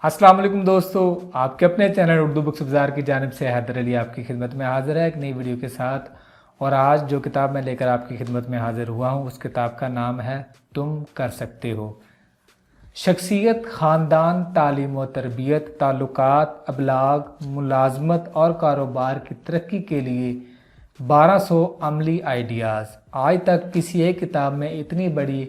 अस्सलाम वालेकुम दोस्तों, आपके अपने चैनल उर्दू बुक्स बाज़ार की जानिब से हैदर अली आपकी खिदमत में हाज़िर है एक नई वीडियो के साथ। और आज जो किताब मैं लेकर आपकी खिदमत में हाज़िर हुआ हूँ उस किताब का नाम है तुम कर सकते हो। शख्सियत, ख़ानदान, तालीम व तरबियत, ताल्लुकात, अबलाग, मुलाजमत और कारोबार की तरक्की के लिए 1200 अमली आइडियाज़। आज तक किसी एक किताब में इतनी बड़ी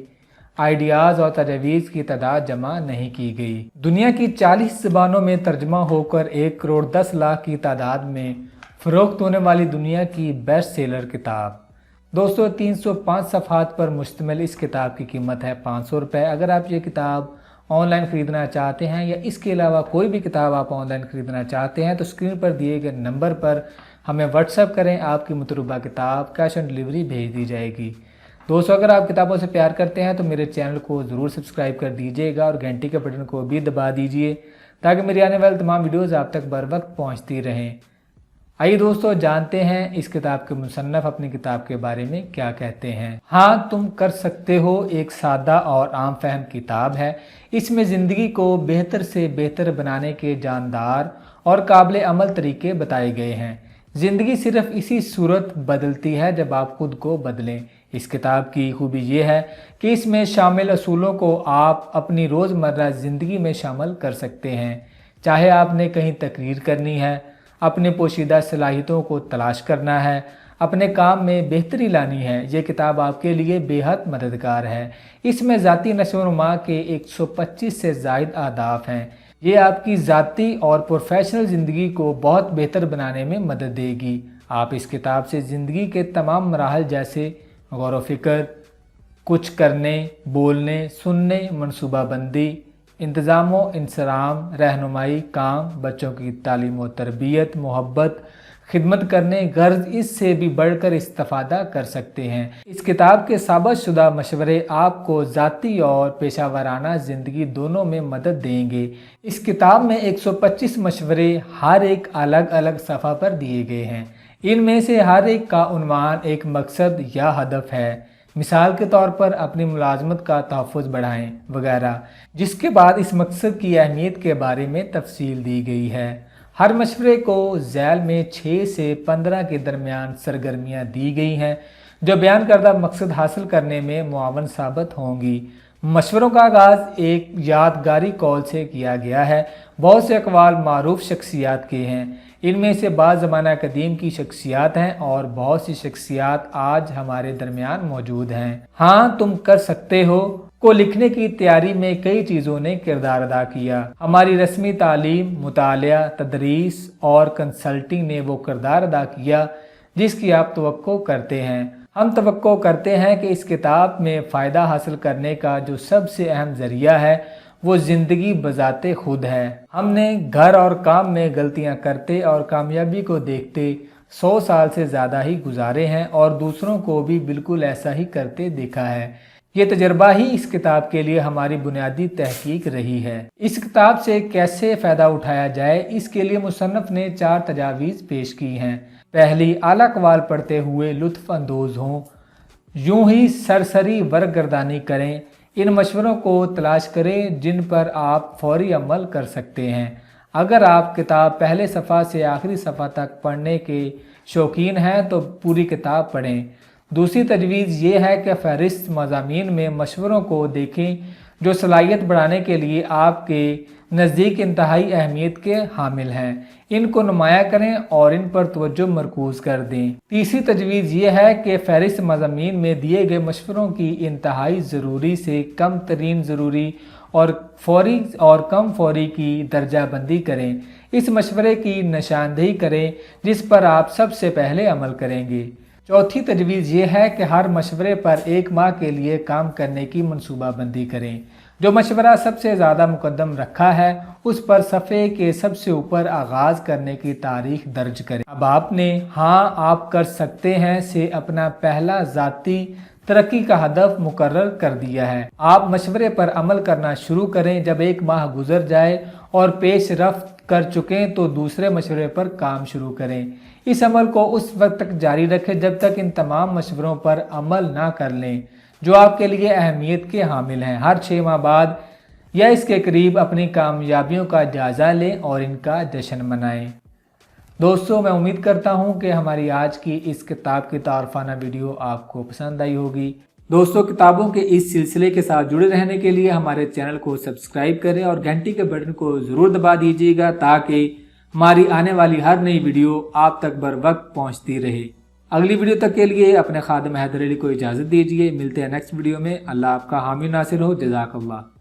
आइडियाज़ और तजवीज़ की तादाद जमा नहीं की गई। दुनिया की 40 ज़बानों में तर्जमा होकर 1 करोड़ 10 लाख की तादाद में फ़रोख्त होने वाली दुनिया की बेस्ट सेलर किताब। दोस्तों, 305 सफ़हात पर मुश्तमिल इस किताब की कीमत है 500 रुपये। अगर आप ये किताब ऑनलाइन ख़रीदना चाहते हैं या इसके अलावा कोई भी किताब आप ऑनलाइन ख़रीदना चाहते हैं तो स्क्रीन पर दिए गए नंबर पर हमें व्हाट्सएप करें, आपकी मतलूबा किताब कैश ऑन डिलीवरी भेज दी जाएगी। दोस्तों, अगर आप किताबों से प्यार करते हैं तो मेरे चैनल को ज़रूर सब्सक्राइब कर दीजिएगा और घंटी के बटन को भी दबा दीजिए ताकि मेरी आने वाली तमाम वीडियोज़ आप तक बर वक्त पहुँचती रहें। आइए दोस्तों, जानते हैं इस किताब के मुसन्नफ़ अपनी किताब के बारे में क्या कहते हैं। हाँ तुम कर सकते हो एक सादा और आम फहम किताब है। इसमें ज़िंदगी को बेहतर से बेहतर बनाने के जानदार और काबिल अमल तरीके बताए गए हैं। ज़िंदगी सिर्फ इसी सूरत बदलती है जब आप खुद को बदलें। इस किताब की खूबी ये है कि इसमें शामिल असूलों को आप अपनी रोज़मर्रा ज़िंदगी में शामिल कर सकते हैं। चाहे आपने कहीं तकरीर करनी है, अपने पोशीदा सलाहियतों को तलाश करना है, अपने काम में बेहतरी लानी है, ये किताब आपके लिए बेहद मददगार है। इसमें ज़ाती नशोनुमा के 125 से ज़ायद अहदाफ हैं। ये आपकी ज़ाती और प्रोफेशनल ज़िंदगी को बहुत बेहतर बनाने में मदद देगी। आप इस किताब से ज़िंदगी के तमाम मराहल जैसे गौर व फिक्र, कुछ करने, बोलने, सुनने, मनसूबाबंदी, इंतज़ाम व इंसराम, रहनुमाई, काम, बच्चों की तालीम व तरबियत, मोहब्बत, खिदमत करने, गर्ज, इससे भी बढ़कर इस्तिफ़ादा कर सकते हैं। इस किताब के साबितशुदा मशवरे आपको ज़ाती और पेशावराना ज़िंदगी दोनों में मदद देंगे। इस किताब में 125 मशवरे हर एक अलग अलग सफ़ा पर दिए गए हैं। इनमें से हर एक का उन्वान एक मकसद या हदफ है। मिसाल के तौर पर अपनी मुलाजमत का तहफ़्फ़ुज़ बढ़ाएं वगैरह, जिसके बाद इस मकसद की अहमियत के बारे में तफसील दी गई है। हर मशवरे को झैल में 6 से 15 के दरमियान सरगर्मियाँ दी गई हैं जो बयान करदा मकसद हासिल करने में मुआवन साबित होंगी। मशवरों का आगाज़ एक यादगारी कौल से किया गया है। बहुत से अक़वाल मारूफ शख्सियात के हैं। इनमें से बाज़ ज़माना कदीम की शख्सियात हैं और बहुत सी शख्सियात आज हमारे दरमियान मौजूद हैं। हाँ तुम कर सकते हो को लिखने की तैयारी में कई चीज़ों ने किरदार अदा किया। हमारी रस्मी तालीम, मुतालिया, तदरीस और कंसल्टिंग ने वो किरदार अदा किया जिसकी आप तवक्को करते हैं। हम तवक्को करते हैं कि इस किताब में फ़ायदा हासिल करने का जो सबसे अहम ज़रिया है वो ज़िंदगी बज़ाते खुद है। हमने घर और काम में गलतियां करते और कामयाबी को देखते 100 साल से ज़्यादा ही गुजारे हैं और दूसरों को भी बिल्कुल ऐसा ही करते देखा है। ये तजर्बा ही इस किताब के लिए हमारी बुनियादी तहकीक रही है। इस किताब से कैसे फ़ायदा उठाया जाए, इसके लिए मुसन्नफ़ ने 4 तजावीज़ पेश की हैं। पहली, आला कवाल पढ़ते हुए लुत्फ़ अंदोज़ हों, यूं ही सरसरी वर्गर्दानी करें। इन मशवरों को तलाश करें जिन पर आप फौरी अमल कर सकते हैं। अगर आप किताब पहले सफ़ा से आखिरी सफ़ा तक पढ़ने के शौकीन हैं तो पूरी किताब पढ़ें। दूसरी तजवीज़ ये है कि फ़हरिस्त मज़ामीन में मशवरों को देखें जो सलाहियत बढ़ाने के लिए आपके नज़दीक इंतहाई अहमियत के हामिल हैं। इनको नुमाया करें और इन पर तवज्जो मरकूज़ कर दें। तीसरी तजवीज़ ये है कि फ़हरिस्त मज़ामीन में दिए गए मशवरों की इंतहाई ज़रूरी से कम तरीन ज़रूरी और फौरी और कम फौरी की दर्जा बंदी करें। इस मशवरे की निशानदेही करें जिस पर आप सबसे पहले अमल करेंगे। चौथी तजवीज़ ये है कि हर मशवरे पर 1 माह के लिए काम करने की मनसूबाबंदी करें। जो मशवरा सबसे ज़्यादा मुकद्दम रखा है उस पर सफ़े के सबसे ऊपर आगाज़ करने की तारीख दर्ज करें। अब आपने हाँ आप कर सकते हैं से अपना पहला ज़ाती तरक्की का हदफ मुकर्रर कर दिया है। आप मशवरे पर अमल करना शुरू करें। जब एक माह गुजर जाए और पेश रफ्त कर चुकें तो दूसरे मशवरे पर काम शुरू करें। इस अमल को उस वक्त तक जारी रखें जब तक इन तमाम मशवरों पर अमल ना कर लें जो आपके लिए अहमियत के हामिल हैं। हर 6 माह बाद या इसके करीब अपनी कामयाबियों का जायज़ा लें और इनका जश्न मनाएं। दोस्तों, मैं उम्मीद करता हूं कि हमारी आज की इस किताब की तारफाना वीडियो आपको पसंद आई होगी। दोस्तों, किताबों के इस सिलसिले के साथ जुड़े रहने के लिए हमारे चैनल को सब्सक्राइब करें और घंटी के बटन को ज़रूर दबा दीजिएगा ताकि हमारी आने वाली हर नई वीडियो आप तक बर वक्त पहुँचती रहे। अगली वीडियो तक के लिए अपने खादिम हैदर अली को इजाज़त दीजिए। मिलते हैं नेक्स्ट वीडियो में। अल्लाह आपका हामी नासिर हो। जज़ाकल्लाह।